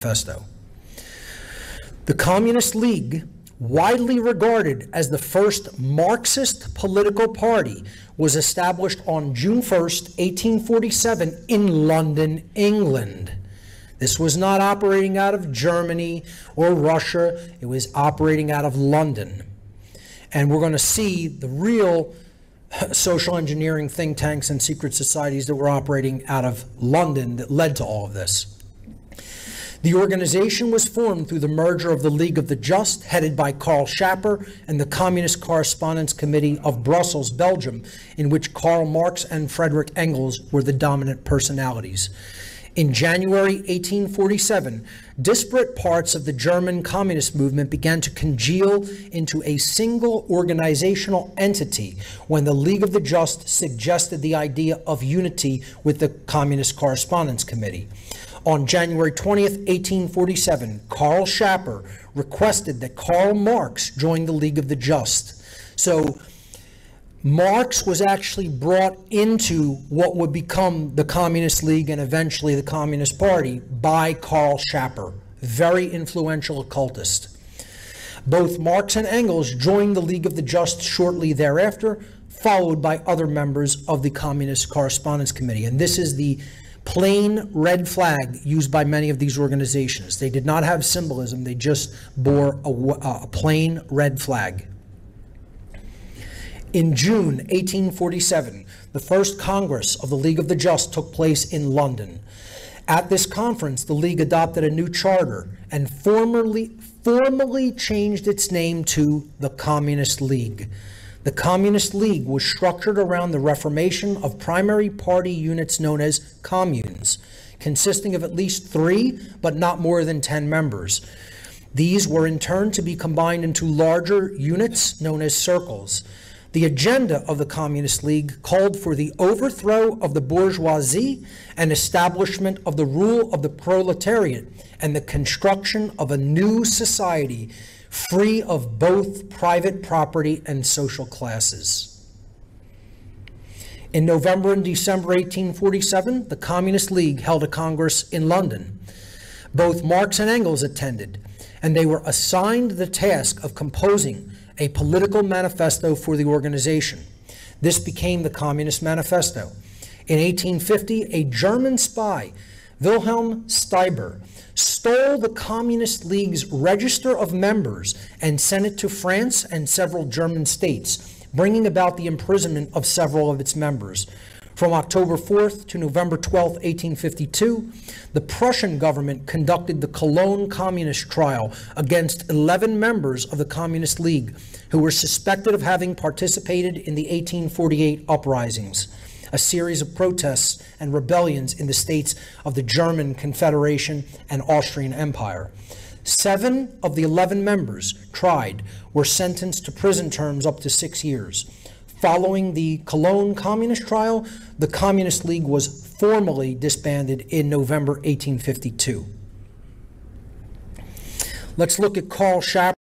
Manifesto. The Communist League, widely regarded as the first Marxist political party, was established on June 1st, 1847 in London, England. This was not operating out of Germany or Russia. It was operating out of London. And we're going to see the real social engineering think tanks and secret societies that were operating out of London that led to all of this. The organization was formed through the merger of the League of the Just, headed by Karl Schapper, and the Communist Correspondence Committee of Brussels, Belgium, in which Karl Marx and Friedrich Engels were the dominant personalities. In January 1847, disparate parts of the German communist movement began to congeal into a single organizational entity when the League of the Just suggested the idea of unity with the Communist Correspondence Committee. On January 20th, 1847, Karl Schapper requested that Karl Marx join the League of the Just. So Marx was actually brought into what would become the Communist League and eventually the Communist Party by Karl Schapper, very influential occultist. Both Marx and Engels joined the League of the Just shortly thereafter, followed by other members of the Communist Correspondence Committee. And this is the plain red flag used by many of these organizations. They did not have symbolism, they just bore a plain red flag. In June 1847, the first Congress of the League of the Just took place in London. At this conference, the League adopted a new charter and formally changed its name to the Communist League. The Communist League was structured around the reformation of primary party units known as communes, consisting of at least 3, but not more than 10 members. These were in turn to be combined into larger units known as circles. The agenda of the Communist League called for the overthrow of the bourgeoisie and establishment of the rule of the proletariat and the construction of a new society free of both private property and social classes. In November and December 1847, the Communist League held a Congress in London. Both Marx and Engels attended, and they were assigned the task of composing a political manifesto for the organization. This became the Communist Manifesto. In 1850, a German spy, Wilhelm Stieber, stole the Communist League's register of members and sent it to France and several German states, bringing about the imprisonment of several of its members. From October 4th to November 12th, 1852, the Prussian government conducted the Cologne Communist trial against 11 members of the Communist League who were suspected of having participated in the 1848 uprisings, a series of protests and rebellions in the states of the German Confederation and Austrian Empire. 7 of the 11 members tried were sentenced to prison terms up to 6 years. Following the Cologne Communist trial, the Communist League was formally disbanded in November 1852. Let's look at Karl Schapper.